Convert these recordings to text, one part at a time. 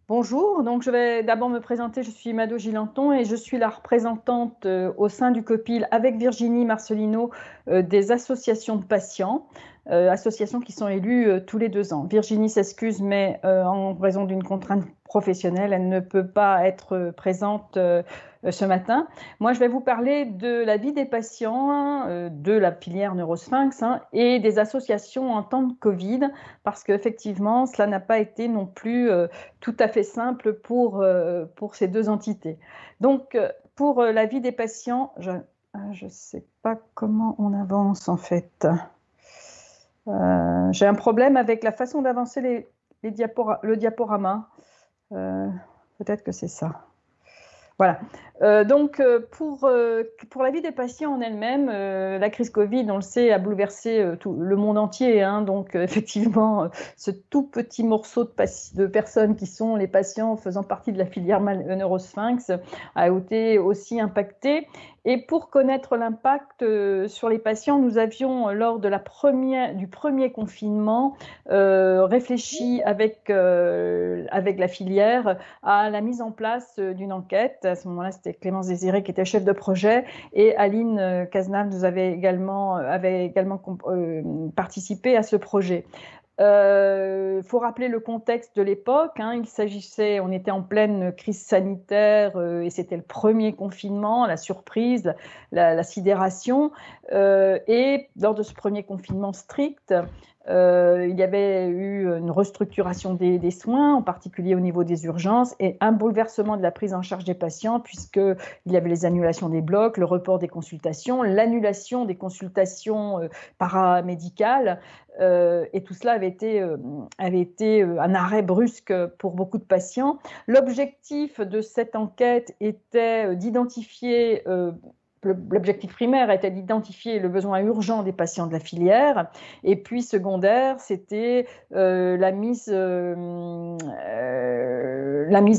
Bonjour, donc je vais d'abord me présenter, je suis Mado Gilanton et je suis la représentante au sein du COPIL avec Virginie Marcelino des associations de patients, associations qui sont élues tous les 2 ans. Virginie s'excuse, mais en raison d'une contrainte professionnelle, elle ne peut pas être présente ce matin. Moi, je vais vous parler de la vie des patients, de la filière Neurosphinx et des associations en temps de Covid, parce qu'effectivement, cela n'a pas été non plus tout à fait simple pour ces deux entités. Donc, pour la vie des patients, je ne sais pas comment on avance en fait. J'ai un problème avec la façon d'avancer le diaporama. Euh, Peut-être que c'est ça. Voilà. Pour la vie des patients en elle-même, la crise Covid, on le sait, a bouleversé tout le monde entier. Donc, effectivement, ce tout petit morceau de personnes qui sont les patients faisant partie de la filière Neurosphinx a été aussi impacté. Et pour connaître l'impact sur les patients, nous avions, lors de du premier confinement, réfléchi avec la filière à la mise en place d'une enquête. À ce moment-là, c'était Clémence Désiré qui était chef de projet et Aline Cazenave nous avait également participé à ce projet. Faut rappeler le contexte de l'époque. On était en pleine crise sanitaire et c'était le premier confinement, la surprise, la sidération. Et lors de ce premier confinement strict, il y avait eu une restructuration des soins, en particulier au niveau des urgences, et un bouleversement de la prise en charge des patients, puisqu'il y avait les annulations des blocs, le report des consultations, l'annulation des consultations paramédicales. Et tout cela avait été un arrêt brusque pour beaucoup de patients. L'objectif de cette enquête était d'identifier l'objectif primaire était d'identifier le besoin urgent des patients de la filière, et puis secondaire, c'était la mise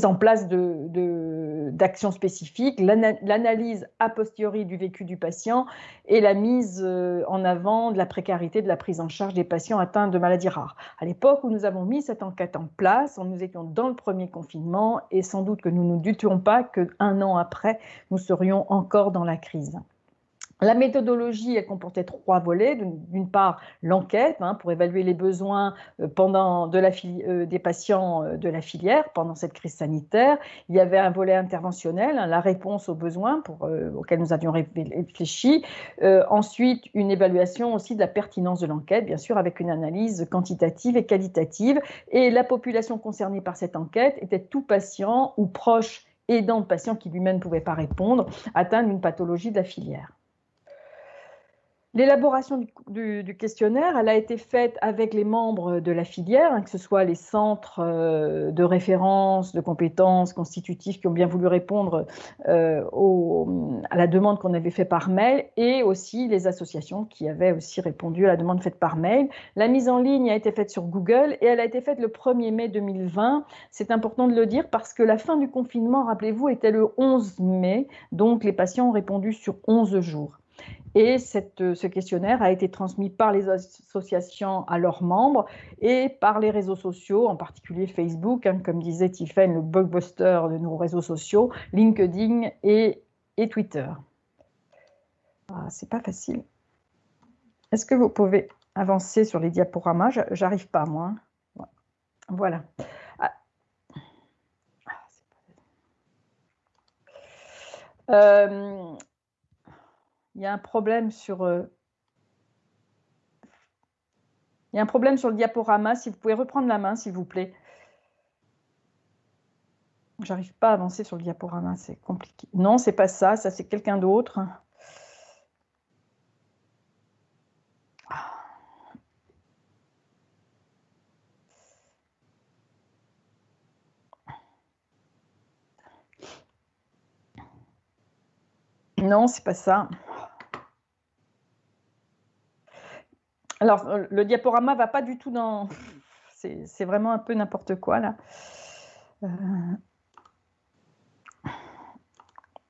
en place d'actions spécifiques, l'analyse a posteriori du vécu du patient et la mise en avant de la précarité de la prise en charge des patients atteints de maladies rares. À l'époque où nous avons mis cette enquête en place, nous étions dans le premier confinement et sans doute que nous ne doutions pas qu'un an après, nous serions encore dans la crise. La méthodologie, elle comportait 3 volets. D'une part, l'enquête pour évaluer les besoins des patients de la filière pendant cette crise sanitaire. Il y avait un volet interventionnel, la réponse aux besoins auxquels nous avions réfléchi. Ensuite, une évaluation aussi de la pertinence de l'enquête, bien sûr, avec une analyse quantitative et qualitative. Et la population concernée par cette enquête était tout patient ou proche aidant de patient qui lui-même ne pouvait pas répondre, atteint d'une pathologie de la filière. L'élaboration du questionnaire, elle a été faite avec les membres de la filière, que ce soit les centres de référence, de compétences constitutifs qui ont bien voulu répondre à la demande qu'on avait faite par mail, et aussi les associations qui avaient aussi répondu à la demande faite par mail. La mise en ligne a été faite sur Google et elle a été faite le 1er mai 2020. C'est important de le dire parce que la fin du confinement, rappelez-vous, était le 11 mai, donc les patients ont répondu sur 11 jours. Et ce questionnaire a été transmis par les associations à leurs membres et par les réseaux sociaux, en particulier Facebook, comme disait Tiffaine, le blockbuster de nos réseaux sociaux, LinkedIn et Twitter. C'est pas facile. Est-ce que vous pouvez avancer sur les diaporamas? J'arrive pas, moi. Voilà. Il y a un problème sur... Il y a un problème sur le diaporama. Si vous pouvez reprendre la main, s'il vous plaît. J'arrive pas à avancer sur le diaporama, c'est compliqué. Non, c'est pas ça, ça c'est quelqu'un d'autre. Non, c'est pas ça. Alors, le diaporama va pas du tout dans... C'est vraiment un peu n'importe quoi, là.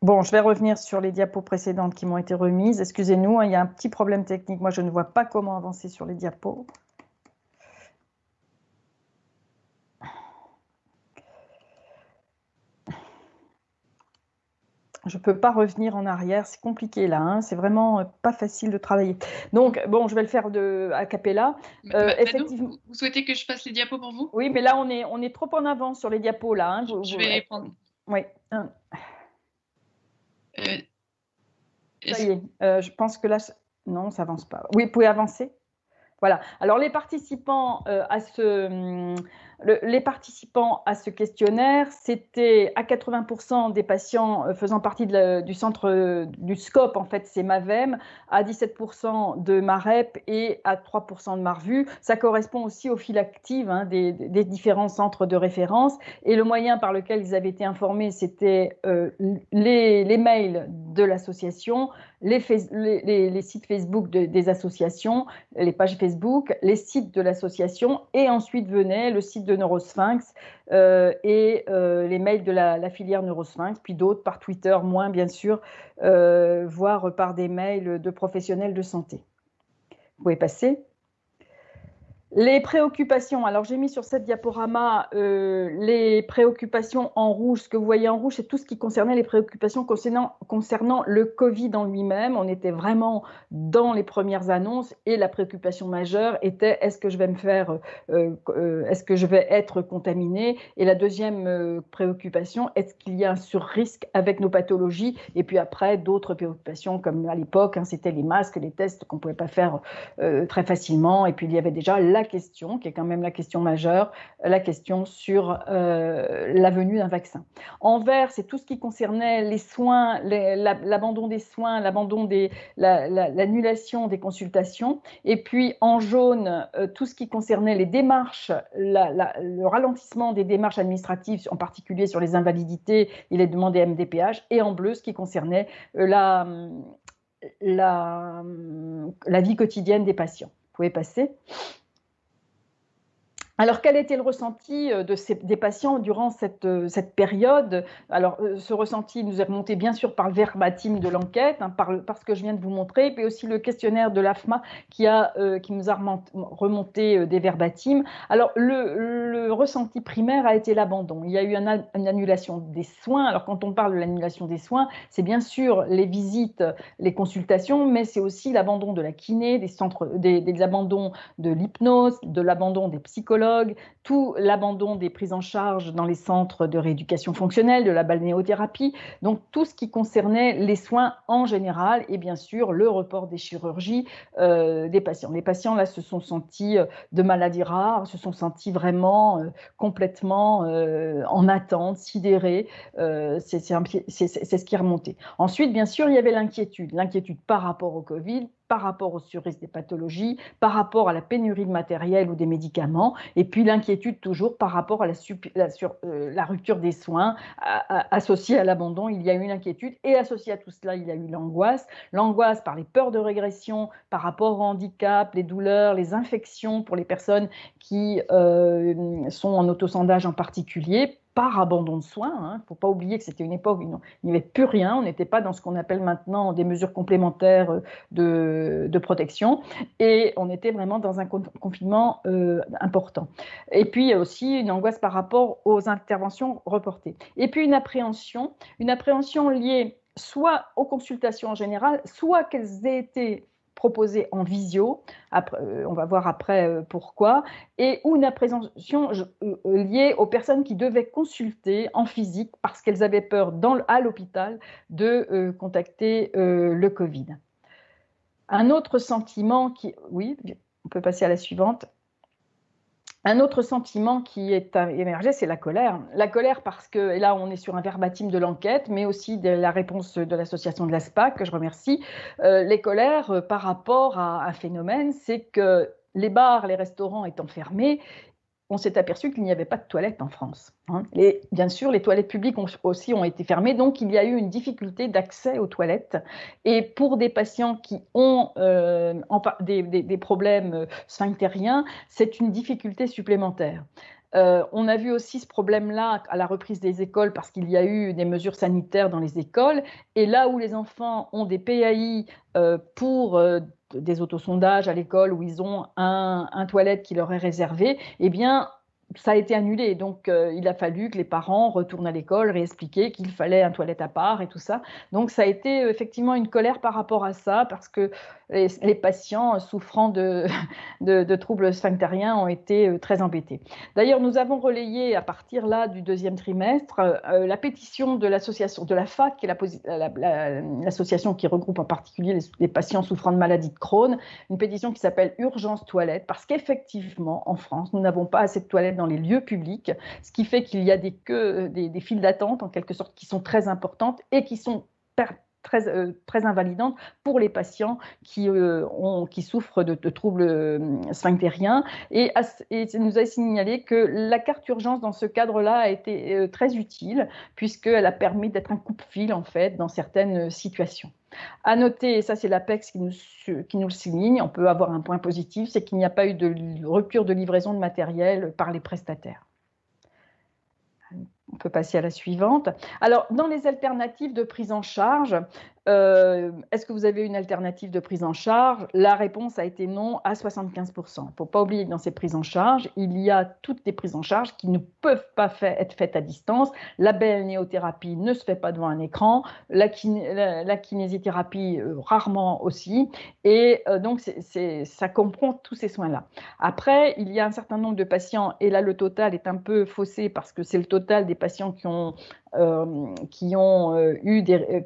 Bon, je vais revenir sur les diapos précédentes qui m'ont été remises. Excusez-nous, il y a un petit problème technique. Moi, je ne vois pas comment avancer sur les diapos. Je ne peux pas revenir en arrière, c'est compliqué là, hein. C'est vraiment pas facile de travailler. Donc, bon, je vais le faire a cappella. Manon, Effectivement, vous souhaitez que je fasse les diapos pour vous? oui, mais là, on est trop en avance sur les diapos là, hein. Je vais prendre. Oui, Euh, ça est-ce- y est. Je pense que là, non, ça avance pas. Oui, vous pouvez avancer. Voilà. Alors, les participants les participants à ce questionnaire, c'était à 80% des patients faisant partie du centre du SCOP, en fait, c'est MAVEM, à 17% de MAREP et à 3% de MARVU. Ça correspond aussi aux files actives, hein, des différents centres de référence. Et le moyen par lequel ils avaient été informés, c'était les mails de l'association, les sites Facebook des associations, les pages Facebook, les sites de l'association, et ensuite venait le site de Neurosphinx et les mails de la filière Neurosphinx, puis d'autres par Twitter, moins bien sûr, voire par des mails de professionnels de santé. Vous pouvez passer. Les préoccupations, alors j'ai mis sur cette diaporama les préoccupations en rouge. Ce que vous voyez en rouge, c'est tout ce qui concernait les préoccupations concernant le Covid en lui-même. On était vraiment dans les premières annonces et la préoccupation majeure était est-ce que je vais est-ce que je vais être contaminé? Et la deuxième préoccupation, est-ce qu'il y a un sur-risque avec nos pathologies? Et puis après, d'autres préoccupations comme à l'époque, hein, c'était les masques, les tests qu'on ne pouvait pas faire très facilement. Et puis il y avait déjà la question, qui est quand même la question majeure, la question sur la venue d'un vaccin. En vert, c'est tout ce qui concernait les soins, l'abandon des soins, l'annulation des consultations. Et puis en jaune, tout ce qui concernait les démarches, le ralentissement des démarches administratives, en particulier sur les invalidités et les demandes des MDPH. Et en bleu, ce qui concernait la vie quotidienne des patients. Vous pouvez passer. Alors, quel était le ressenti des patients durant cette période? Alors, ce ressenti nous est remonté bien sûr par le verbatim de l'enquête, hein, par ce que je viens de vous montrer, puis aussi le questionnaire de l'AFMA qui nous a remonté des verbatims. Alors, le ressenti primaire a été l'abandon. Il y a eu une annulation des soins. Alors, quand on parle de l'annulation des soins, c'est bien sûr les visites, les consultations, mais c'est aussi l'abandon de la kiné, des abandons de l'hypnose, de l'abandon des psychologues, tout l'abandon des prises en charge dans les centres de rééducation fonctionnelle, de la balnéothérapie, donc tout ce qui concernait les soins en général et bien sûr le report des chirurgies des patients. Les patients là se sont sentis de maladies rares, se sont sentis vraiment complètement en attente, sidérés, c'est ce qui est remonté. Ensuite, bien sûr, il y avait l'inquiétude par rapport au Covid, par rapport au sur-risque des pathologies, par rapport à la pénurie de matériel ou des médicaments, et puis l'inquiétude toujours par rapport à la rupture des soins associée à l'abandon. Il y a eu une inquiétude et associée à tout cela, il y a eu l'angoisse. L'angoisse par les peurs de régression, par rapport au handicap, les douleurs, les infections pour les personnes qui sont en autosondage en particulier, par abandon de soins. Il ne faut pas oublier que c'était une époque où il n'y avait plus rien. On n'était pas dans ce qu'on appelle maintenant des mesures complémentaires de protection. Et on était vraiment dans un confinement important. Et puis aussi une angoisse par rapport aux interventions reportées. Et puis une appréhension liée soit aux consultations en général, soit qu'elles aient été proposées en visio, après, on va voir après pourquoi, et ou une appréhension liée aux personnes qui devaient consulter en physique parce qu'elles avaient peur à l'hôpital de contacter le Covid. Un autre sentiment oui, on peut passer à la suivante. Un autre sentiment qui est émergé, c'est la colère. La colère parce que, et là on est sur un verbatim de l'enquête, mais aussi de la réponse de l'association de l'ASPAC, que je remercie. Les colères par rapport à un phénomène, c'est que les bars, les restaurants étant fermés, on s'est aperçu qu'il n'y avait pas de toilettes en France. Et bien sûr, les toilettes publiques aussi ont été fermées, donc il y a eu une difficulté d'accès aux toilettes. Et pour des patients qui ont des problèmes sphinctériens, c'est une difficulté supplémentaire. On a vu aussi ce problème-là à la reprise des écoles parce qu'il y a eu des mesures sanitaires dans les écoles. Et là où les enfants ont des PAI pour des autosondages à l'école où ils ont un toilette qui leur est réservé, eh bien, ça a été annulé. Donc, il a fallu que les parents retournent à l'école, réexpliquer qu'il fallait un toilette à part et tout ça. Donc, ça a été effectivement une colère par rapport à ça, parce que les patients souffrant de troubles sphinctériens ont été très embêtés. D'ailleurs, nous avons relayé à partir là du deuxième trimestre la pétition de l'association de la FAC, qui est l'association qui regroupe en particulier les patients souffrant de maladie de Crohn, une pétition qui s'appelle Urgence Toilettes, parce qu'effectivement, en France, nous n'avons pas assez de toilettes dans les lieux publics, ce qui fait qu'il y a des files d'attente, en quelque sorte, qui sont très importantes et qui sont très invalidantes pour les patients qui souffrent de troubles sphinctériens. Et nous a signalé que la carte urgence dans ce cadre-là a été très utile, puisqu'elle a permis d'être un coupe-fil, en fait, dans certaines situations. À noter, et ça c'est l'APEX qui nous le souligne, on peut avoir un point positif, c'est qu'il n'y a pas eu de rupture de livraison de matériel par les prestataires. On peut passer à la suivante. Alors, dans les alternatives de prise en charge, est-ce que vous avez une alternative de prise en charge? La réponse a été non à 75%. Il ne faut pas oublier que dans ces prises en charge, il y a toutes les prises en charge qui ne peuvent pas être faites à distance. La balnéothérapie ne se fait pas devant un écran, la kinésithérapie rarement aussi, et donc ça comprend tous ces soins-là. Après, il y a un certain nombre de patients, et là le total est un peu faussé parce que c'est le total des patients qui ont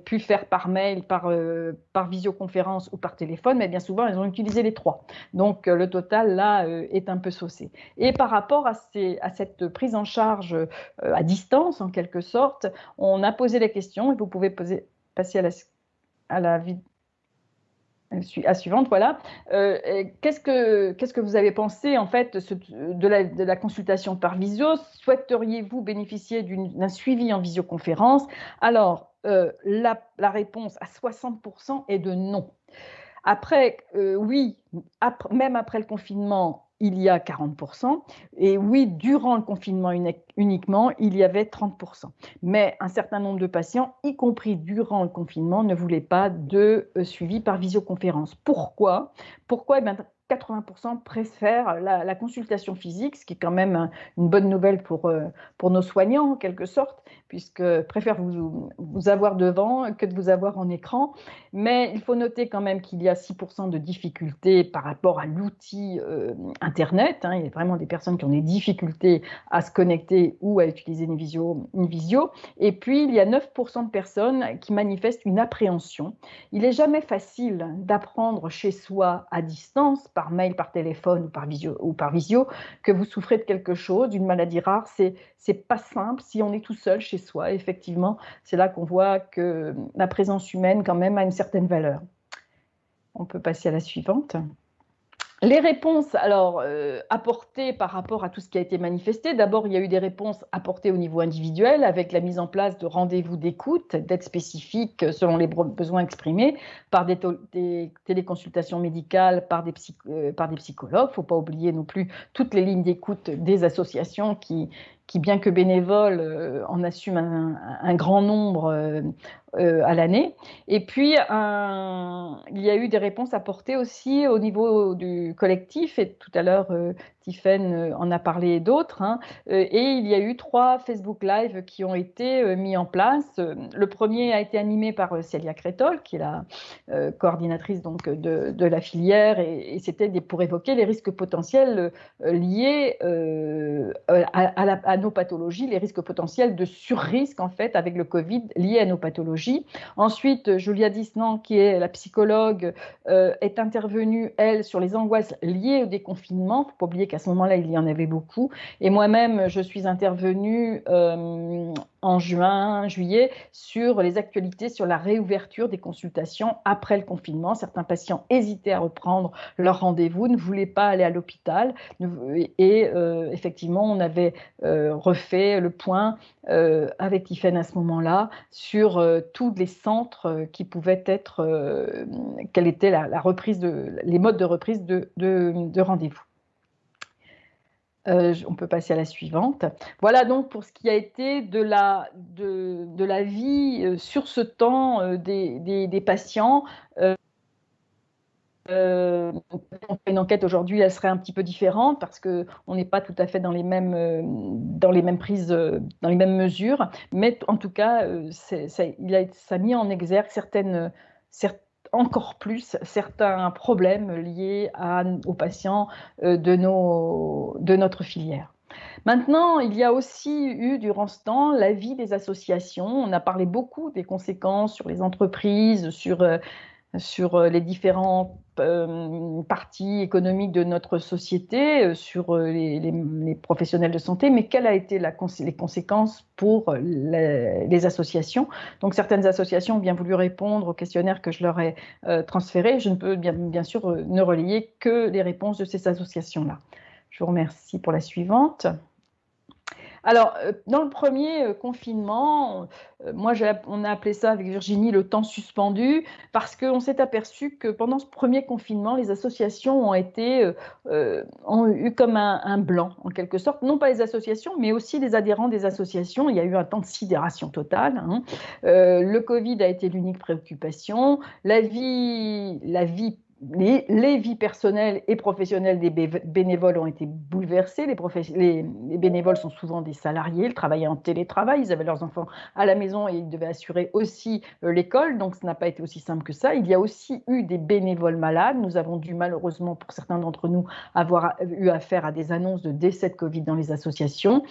pu faire par mail, par visioconférence ou par téléphone, mais bien souvent, ils ont utilisé les trois. Donc, le total, là, est un peu saucé. Et par rapport à cette prise en charge à distance, en quelque sorte, on a posé la question, et vous pouvez passer à la suivante, voilà. Qu'est-ce que vous avez pensé en fait de la consultation par visio? Souhaiteriez-vous bénéficier d'un suivi en visioconférence? Alors, la réponse à 60% est de non. Après, oui, même après le confinement, il y a 40%. Et oui, durant le confinement uniquement, il y avait 30%. Mais un certain nombre de patients, y compris durant le confinement, ne voulaient pas de suivi par visioconférence. Pourquoi? Pourquoi? Eh bien, 80% préfèrent la consultation physique, ce qui est quand même une bonne nouvelle pour nos soignants, en quelque sorte, puisque préfèrent vous avoir devant que de vous avoir en écran. Mais il faut noter quand même qu'il y a 6% de difficultés par rapport à l'outil Internet. Il y a vraiment des personnes qui ont des difficultés à se connecter ou à utiliser une visio. Et puis, il y a 9% de personnes qui manifestent une appréhension. Il n'est jamais facile d'apprendre chez soi à distance, par mail, par téléphone ou par visio, que vous souffrez de quelque chose, d'une maladie rare. C'est pas simple si on est tout seul chez soi. Effectivement, c'est là qu'on voit que la présence humaine, quand même, a une certaine valeur. On peut passer à la suivante. Les réponses apportées par rapport à tout ce qui a été manifesté, d'abord il y a eu des réponses apportées au niveau individuel avec la mise en place de rendez-vous d'écoute, d'aide spécifique selon les besoins exprimés par des téléconsultations médicales, par des psychologues. Il ne faut pas oublier non plus toutes les lignes d'écoute des associations qui bien que bénévoles, en assument un grand nombre à l'année. Et puis, il y a eu des réponses apportées aussi au niveau du collectif, et tout à l'heure, Tiffaine en a parlé d'autres, et il y a eu 3 Facebook Live qui ont été mis en place. Le premier a été animé par Célia Crétol, qui est la coordinatrice donc, de la filière, et c'était pour évoquer les risques potentiels liés à nos pathologies, les risques potentiels de surrisque en fait avec le Covid liés à nos pathologies. Ensuite, Julia Disnan, qui est la psychologue, est intervenue, elle, sur les angoisses liées au déconfinement. Il ne faut pas oublier qu'à ce moment-là, il y en avait beaucoup. Et moi-même, je suis intervenue en juillet, sur les actualités sur la réouverture des consultations après le confinement. Certains patients hésitaient à reprendre leur rendez-vous, ne voulaient pas aller à l'hôpital. Et effectivement, on avait refait le point avec Tiffaine à ce moment-là sur tous les centres qui pouvaient être, quelle était la reprise les modes de reprise de rendez-vous. On peut passer à la suivante. Voilà donc pour ce qui a été de la vie sur ce temps des patients. On fait une enquête aujourd'hui, elle serait un petit peu différente parce qu'on n'est pas tout à fait dans les mêmes prises, dans les mêmes mesures. Mais en tout cas, ça a mis en exergue encore plus certains problèmes liés aux patients de notre filière. Maintenant, il y a aussi eu durant ce temps l'avis des associations. On a parlé beaucoup des conséquences sur les entreprises, sur les différents parties économiques de notre société, sur les professionnels de santé, mais quelles ont été les conséquences pour les associations? Donc certaines associations ont bien voulu répondre au questionnaire que je leur ai transféré. Je ne peux bien sûr ne relayer que les réponses de ces associations-là. Je vous remercie pour la suivante. Alors, dans le premier confinement, on a appelé ça avec Virginie le temps suspendu, parce qu'on s'est aperçu que pendant ce premier confinement, les associations ont eu comme un blanc, en quelque sorte. Non pas les associations, mais aussi les adhérents des associations. Il y a eu un temps de sidération totale, hein. Le Covid a été l'unique préoccupation. La vie les vies personnelles et professionnelles des bénévoles ont été bouleversées. Les bénévoles sont souvent des salariés, ils travaillaient en télétravail, ils avaient leurs enfants à la maison et ils devaient assurer aussi l'école, donc ça n'a pas été aussi simple que ça. Il y a aussi eu des bénévoles malades. Nous avons dû malheureusement, pour certains d'entre nous, avoir eu affaire à des annonces de décès de Covid dans les associations.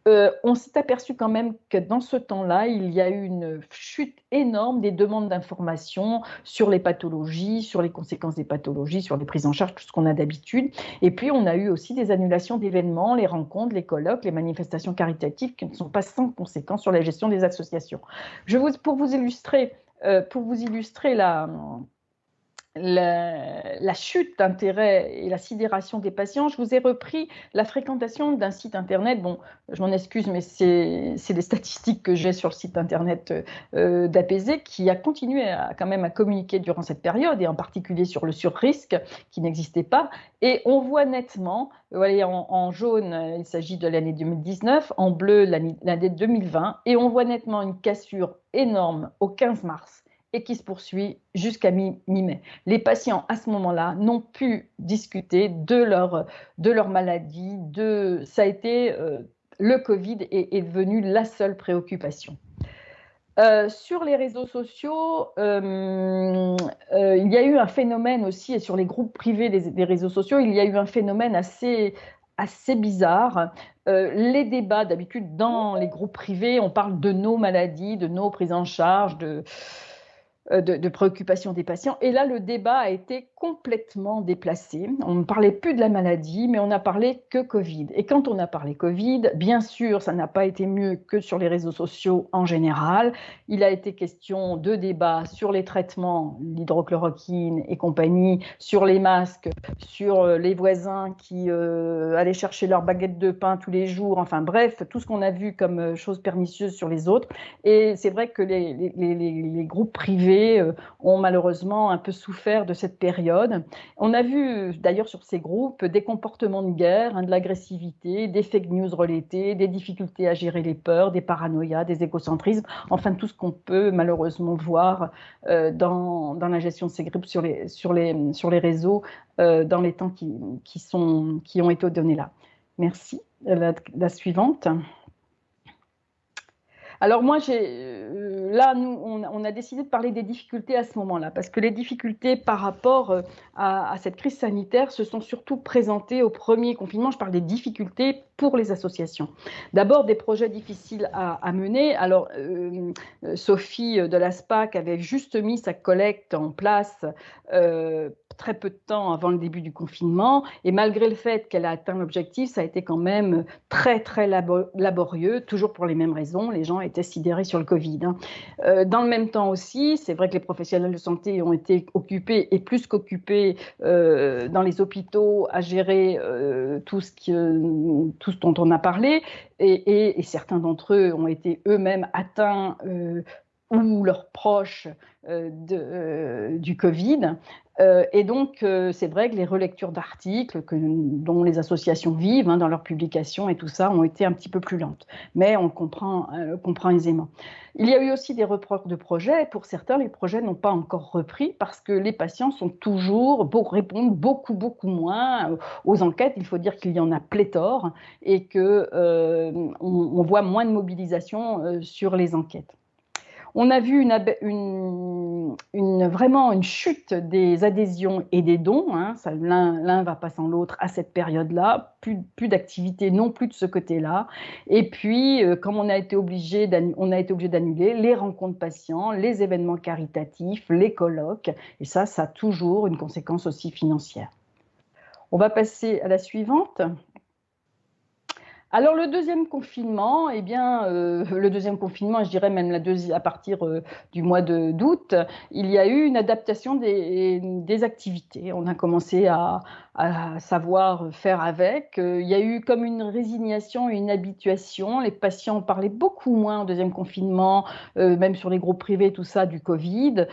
On s'est aperçu quand même que dans ce temps-là, il y a eu une chute énorme des demandes d'informations sur les pathologies, sur les conséquences des pathologies, sur les prises en charge, tout ce qu'on a d'habitude. Et puis, on a eu aussi des annulations d'événements, les rencontres, les colloques, les manifestations caritatives qui ne sont pas sans conséquences sur la gestion des associations. Pour vous illustrer la chute d'intérêt et la sidération des patients, je vous ai repris la fréquentation d'un site internet. Bon, je m'en excuse, mais c'est les statistiques que j'ai sur le site internet d'APZ qui a continué quand même à communiquer durant cette période, et en particulier sur le sur-risque qui n'existait pas. Et on voit nettement, vous voyez, en jaune, il s'agit de l'année 2019, en bleu, l'année 2020, et on voit nettement une cassure énorme au 15 mars. Et qui se poursuit jusqu'à mi-mai. Les patients, à ce moment-là, n'ont pu discuter de leur maladie. Ça a été, le Covid est devenu la seule préoccupation. Sur les réseaux sociaux, il y a eu un phénomène aussi, et sur les groupes privés des réseaux sociaux, il y a eu un phénomène assez bizarre. Les débats, d'habitude, dans les groupes privés, on parle de nos maladies, de nos prises en charge, de préoccupation des patients. Et là, le débat a été complètement déplacé. On ne parlait plus de la maladie, mais on n'a parlé que Covid. Et quand on a parlé Covid, bien sûr, ça n'a pas été mieux que sur les réseaux sociaux en général. Il a été question de débat sur les traitements, l'hydrochloroquine et compagnie, sur les masques, sur les voisins qui allaient chercher leur baguette de pain tous les jours. Enfin bref, tout ce qu'on a vu comme choses pernicieuses sur les autres. Et c'est vrai que les groupes privés ont malheureusement un peu souffert de cette période. On a vu d'ailleurs sur ces groupes des comportements de guerre, de l'agressivité, des fake news relatées, des difficultés à gérer les peurs, des paranoïas, des égocentrismes, enfin tout ce qu'on peut malheureusement voir dans la gestion de ces groupes sur les réseaux dans les temps qui ont été donnés là. Merci. La suivante. Alors moi, là, nous, on a décidé de parler des difficultés à ce moment-là, parce que les difficultés par rapport à cette crise sanitaire se sont surtout présentées au premier confinement. Je parle des difficultés pour les associations. D'abord, des projets difficiles à mener. Alors, Sophie de l'ASPAC avait juste mis sa collecte en place très peu de temps avant le début du confinement, et malgré le fait qu'elle a atteint l'objectif, ça a été quand même très très laborieux, toujours pour les mêmes raisons. Les gens étaient sidérés sur le Covid, hein. Dans le même temps aussi, c'est vrai que les professionnels de santé ont été occupés, et plus qu'occupés, dans les hôpitaux à gérer tout ce dont on a parlé, et certains d'entre eux ont été eux-mêmes atteints ou leurs proches du Covid. Et donc, c'est vrai que les relectures d'articles dont les associations vivent dans leurs publications et tout ça ont été un petit peu plus lentes. Mais on comprend aisément. Il y a eu aussi des reports de projets. Et pour certains, les projets n'ont pas encore repris parce que les patients sont toujours, répondent beaucoup, beaucoup moins aux enquêtes. Il faut dire qu'il y en a pléthore et qu'on voit moins de mobilisation sur les enquêtes. On a vu vraiment une chute des adhésions et des dons. L'un va pas sans l'autre à cette période-là. Plus d'activité non plus de ce côté-là. Et puis, comme on a été obligé d'annuler les rencontres patients, les événements caritatifs, les colloques. Et ça a toujours une conséquence aussi financière. On va passer à la suivante. Alors le deuxième confinement, le deuxième confinement, je dirais même à partir du mois d'août, il y a eu une adaptation des activités. On a commencé à savoir faire avec. Il y a eu comme une résignation, une habituation. Les patients parlaient beaucoup moins au deuxième confinement, même sur les groupes privés, tout ça, du Covid.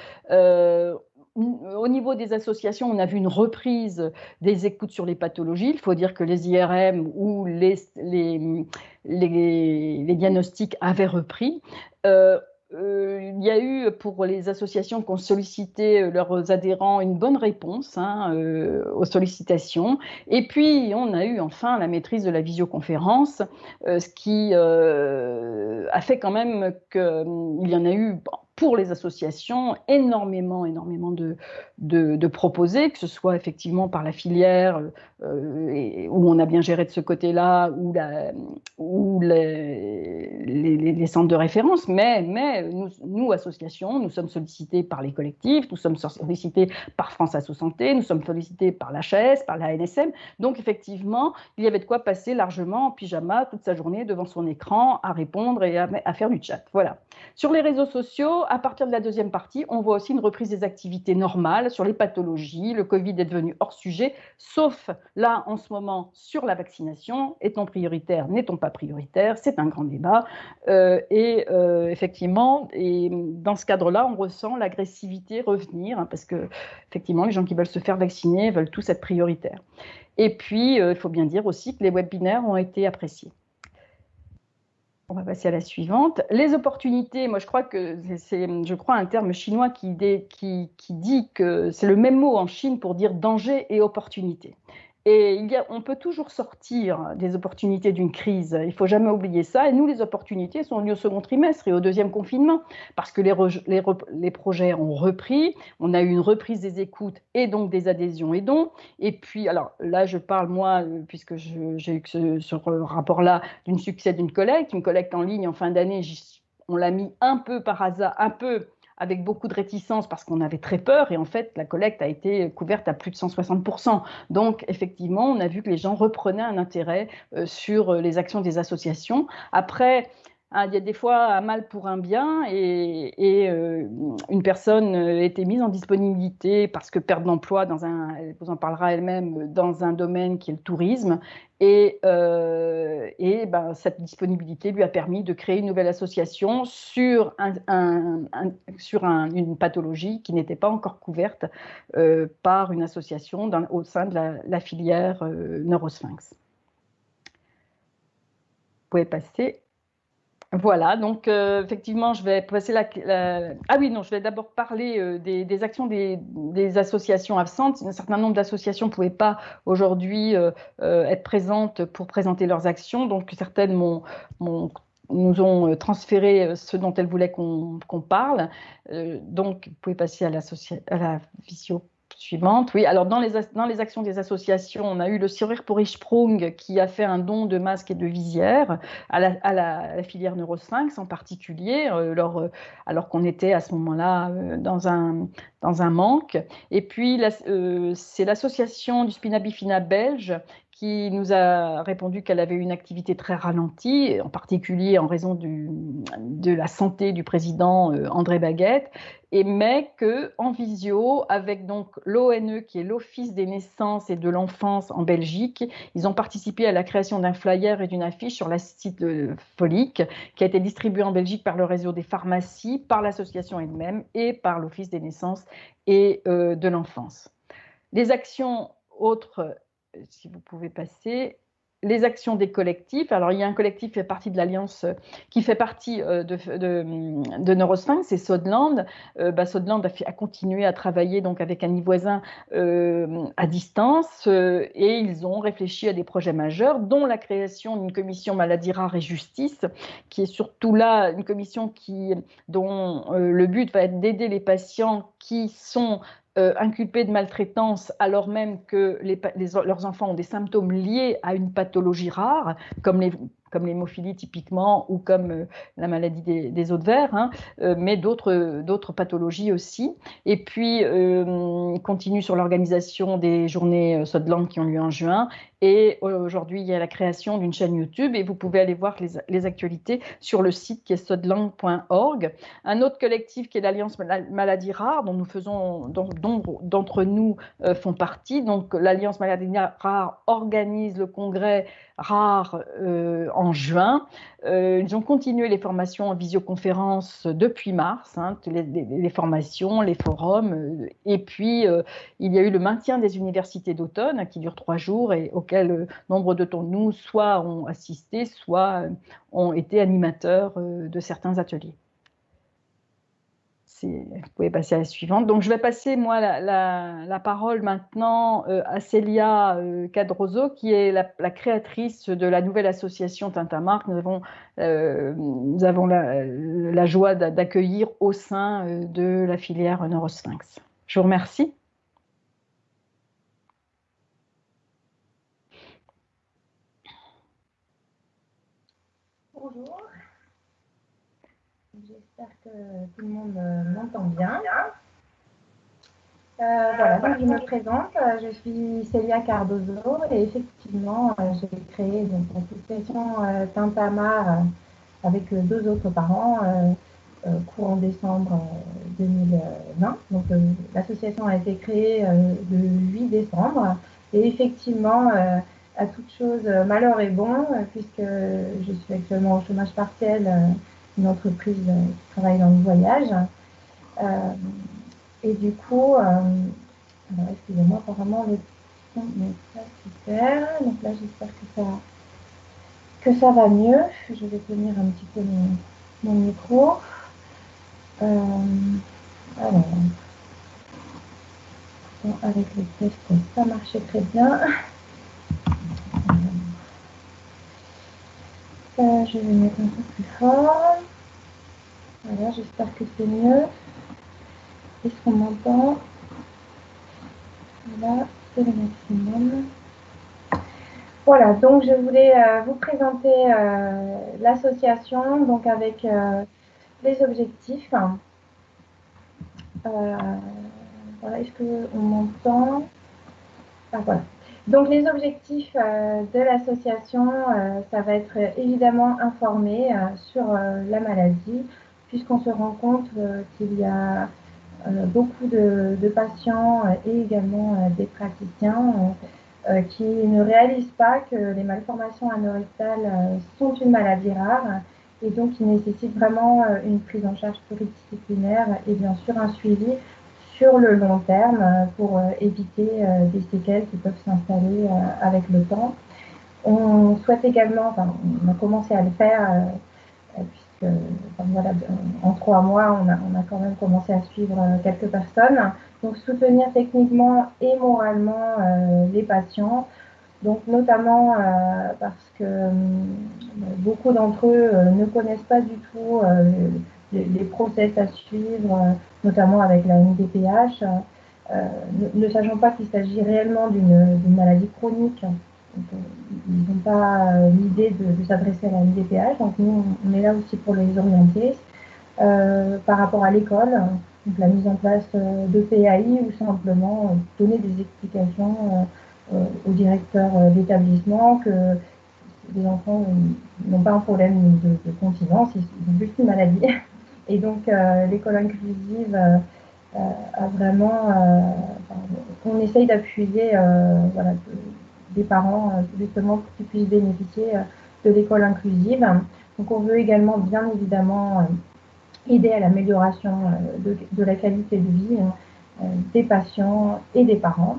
Au niveau des associations, on a vu une reprise des écoutes sur les pathologies. Il faut dire que les IRM ou les diagnostics avaient repris. Il y a eu pour les associations qui ont sollicité leurs adhérents une bonne réponse aux sollicitations. Et puis, on a eu enfin la maîtrise de la visioconférence, ce qui a fait quand même qu'il y en a eu pour les associations énormément de proposés, que ce soit effectivement par la filière où on a bien géré de ce côté-là, ou les centres de référence, mais nous, associations, nous sommes sollicités par les collectifs, nous sommes sollicités par France Asso Santé, nous sommes sollicités par l'HAS, par la NSM. Donc effectivement, il y avait de quoi passer largement en pyjama toute sa journée devant son écran à répondre et à faire du chat. Voilà. Sur les réseaux sociaux, à partir de la deuxième partie, on voit aussi une reprise des activités normales sur les pathologies. Le Covid est devenu hors sujet, sauf là, en ce moment, sur la vaccination. Est-on prioritaire, n'est-on pas prioritaire? C'est un grand débat. Effectivement, et dans ce cadre-là, on ressent l'agressivité revenir, parce que, effectivement, les gens qui veulent se faire vacciner veulent tous être prioritaires. Et puis, il faut bien dire aussi que les webinaires ont été appréciés. On va passer à la suivante. Les opportunités, moi je crois que c'est un terme chinois qui dit que c'est le même mot en Chine pour dire danger et opportunité. Et on peut toujours sortir des opportunités d'une crise, il ne faut jamais oublier ça. Et nous, les opportunités sont venues au second trimestre et au deuxième confinement, parce que les projets ont repris, on a eu une reprise des écoutes et donc des adhésions et dons. Et puis, alors là, je parle moi, puisque j'ai eu ce rapport-là d'une succès d'une collecte en ligne en fin d'année, on l'a mis un peu par hasard, un peu avec beaucoup de réticence parce qu'on avait très peur et en fait la collecte a été couverte à plus de 160%. Donc effectivement on a vu que les gens reprenaient un intérêt sur les actions des associations. Après, il y a des fois un mal pour un bien et une personne était mise en disponibilité parce que perte d'emploi elle vous en parlera elle-même, dans un domaine qui est le tourisme. Et cette disponibilité lui a permis de créer une nouvelle association sur une pathologie qui n'était pas encore couverte par une association au sein de la filière Neurosphinx. Vous pouvez passer. Voilà, donc effectivement, je vais passer je vais d'abord parler des actions des associations absentes. Un certain nombre d'associations ne pouvaient pas aujourd'hui être présentes pour présenter leurs actions, donc certaines nous ont transféré ce dont elles voulaient qu'on parle. Donc, vous pouvez passer à la visio suivante. Oui, alors dans les actions des associations, on a eu le Sourire pour Hirschsprung qui a fait un don de masques et de visières à la filière Neurosphinx en particulier, alors qu'on était à ce moment-là dans un manque. Et puis, c'est l'association du Spina Bifida belge qui nous a répondu qu'elle avait une activité très ralentie, en particulier en raison de la santé du président André Baguette, mais qu'en visio, avec donc l'ONE, qui est l'Office des naissances et de l'enfance en Belgique, ils ont participé à la création d'un flyer et d'une affiche sur la site Folique, qui a été distribuée en Belgique par le réseau des pharmacies, par l'association elle-même et par l'Office des naissances et de l'enfance. Les actions autres, si vous pouvez passer, les actions des collectifs. Alors, il y a un collectif qui fait partie de l'Alliance, qui fait partie de Neurosphinx, c'est Sodland. Sodland a continué à travailler donc, avec un voisin à distance et ils ont réfléchi à des projets majeurs, dont la création d'une commission maladie rare et justice, qui est surtout là une commission dont le but va être d'aider les patients qui sont inculpés de maltraitance alors même que leurs enfants ont des symptômes liés à une pathologie rare, comme l'hémophilie typiquement ou comme la maladie des os de verre, hein, mais d'autres pathologies aussi. Et puis, continue sur l'organisation des journées Sodland qui ont lieu en juin. Et aujourd'hui, il y a la création d'une chaîne YouTube et vous pouvez aller voir les actualités sur le site qui est sodland.org. Un autre collectif qui est l'Alliance Maladie Rare, dont d'entre nous font partie. Donc, l'Alliance Maladie Rare organise le congrès rare en juin. Ils ont continué les formations en visioconférence depuis mars, hein, les formations, les forums. Et puis, il y a eu le maintien des universités d'automne qui durent 3 jours et auxquels nombre de nous soit ont assisté, soit ont été animateurs de certains ateliers. Vous pouvez passer à la suivante. Donc, je vais passer, moi, la parole maintenant à Célia Cadrozo, qui est la créatrice de la nouvelle association Tintamarre. Nous avons la joie d'accueillir au sein de la filière Neurosphinx. Je vous remercie. Bonjour. J'espère que tout le monde m'entend bien. Voilà, donc je me présente. Je suis Célia Cardozo et effectivement, j'ai créé l'association Tintamarre avec 2 autres parents courant décembre 2020. Donc l'association a été créée le 8 décembre et effectivement, à toute chose, malheur est bon puisque je suis actuellement au chômage partiel. Une entreprise qui travaille dans le voyage. Et du coup, alors excusez-moi, apparemment le son n'est pas super. Donc là, j'espère que ça va mieux. Je vais tenir un petit peu mon micro. Alors, bon, avec le test, ça marchait très bien. Je vais mettre un peu plus fort. Voilà, j'espère que c'est mieux. Est-ce qu'on m'entend? Voilà, c'est le maximum. Voilà, donc je voulais vous présenter l'association, donc avec les objectifs. Voilà, est-ce qu'on m'entend? Ah, voilà. Donc les objectifs de l'association, ça va être évidemment informer sur la maladie, puisqu'on se rend compte qu'il y a beaucoup de patients et également des praticiens qui ne réalisent pas que les malformations anorectales sont une maladie rare et donc qui nécessitent vraiment une prise en charge pluridisciplinaire et bien sûr un suivi sur le long terme pour éviter des séquelles qui peuvent s'installer avec le temps. On souhaite également, enfin, on a commencé à le faire puisque voilà, en 3 mois, on a quand même commencé à suivre quelques personnes. Donc soutenir techniquement et moralement les patients, donc notamment parce que beaucoup d'entre eux ne connaissent pas du tout les process à suivre, notamment avec la MDPH, ne sachant pas qu'il s'agit réellement d'une maladie chronique. Donc, ils n'ont pas l'idée de s'adresser à la MDPH, donc nous on est là aussi pour les orienter. Par rapport à l'école, donc la mise en place de PAI ou simplement donner des explications au directeur d'établissement que les enfants n'ont pas un problème de continence, ils n'ont juste une maladie. Et donc, l'école inclusive a vraiment, on essaye d'appuyer voilà, des parents justement pour qu'ils puissent bénéficier de l'école inclusive. Donc, on veut également, bien évidemment, aider à l'amélioration de la qualité de vie des patients et des parents,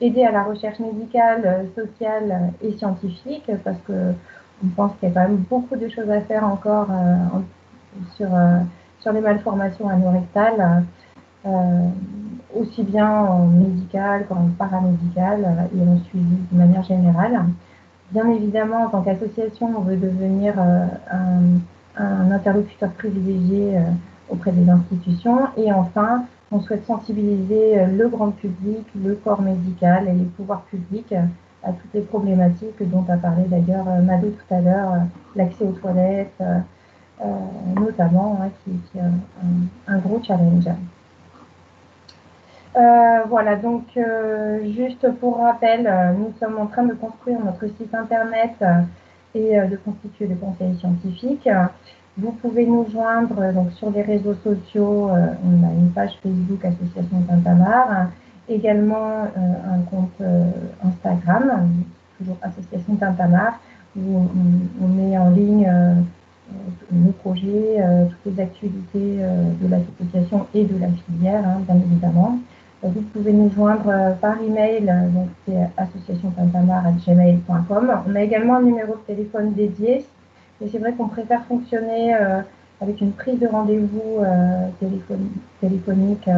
aider à la recherche médicale, sociale et scientifique, parce qu'on pense qu'il y a quand même beaucoup de choses à faire encore sur les malformations anorectales, aussi bien en médical qu'en paramédical et en suivi de manière générale. Bien évidemment, en tant qu'association, on veut devenir un interlocuteur privilégié auprès des institutions. Et enfin, on souhaite sensibiliser le grand public, le corps médical et les pouvoirs publics à toutes les problématiques dont a parlé d'ailleurs Mado tout à l'heure, l'accès aux toilettes notamment, qui est un gros challenge. Voilà, donc juste pour rappel, nous sommes en train de construire notre site internet et de constituer le conseil scientifique. Vous pouvez nous joindre donc, sur les réseaux sociaux. On a une page Facebook Association Tintamarre, également un compte Instagram, toujours Association Tintamarre, où on met en ligne nos projets, toutes les actualités de l'association et de la filière, bien évidemment. Vous pouvez nous joindre par email, donc c'est associationtintamarre@gmail.com. On a également un numéro de téléphone dédié, et c'est vrai qu'on préfère fonctionner avec une prise de rendez-vous téléphonique,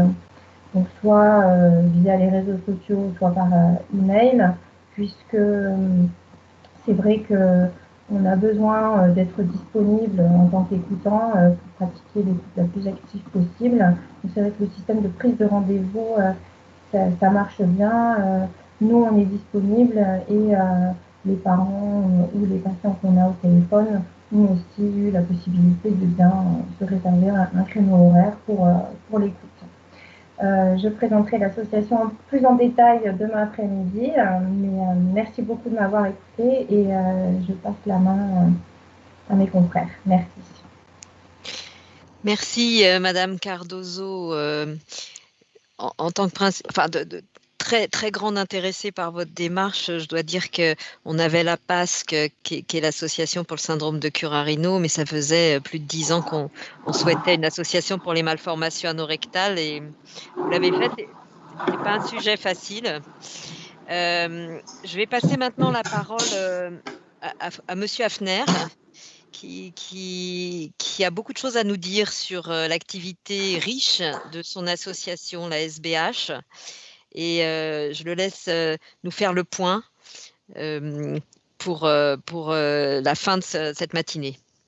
donc soit via les réseaux sociaux, soit par email, puisque c'est vrai que on a besoin d'être disponible en tant qu'écoutant pour pratiquer l'écoute la plus active possible. Donc c'est vrai que le système de prise de rendez-vous, ça marche bien. Nous, on est disponible et les parents ou les patients qu'on a au téléphone ont aussi eu la possibilité de bien se réserver un créneau horaire pour l'écoute. Je présenterai l'association plus en détail demain après-midi, mais merci beaucoup de m'avoir écouté et je passe la main à mes confrères. Merci. Merci Madame Cardozo, en tant que très, très grande intéressée par votre démarche. Je dois dire qu'on avait la PASC, qui est l'association pour le syndrome de Curarino, mais ça faisait plus de 10 ans qu'on souhaitait une association pour les malformations anorectales, et vous l'avez fait. C'est pas un sujet facile. Je vais passer maintenant la parole à Monsieur Hafner, qui a beaucoup de choses à nous dire sur l'activité riche de son association, la SBH. Et je le laisse nous faire le point pour la fin de cette matinée.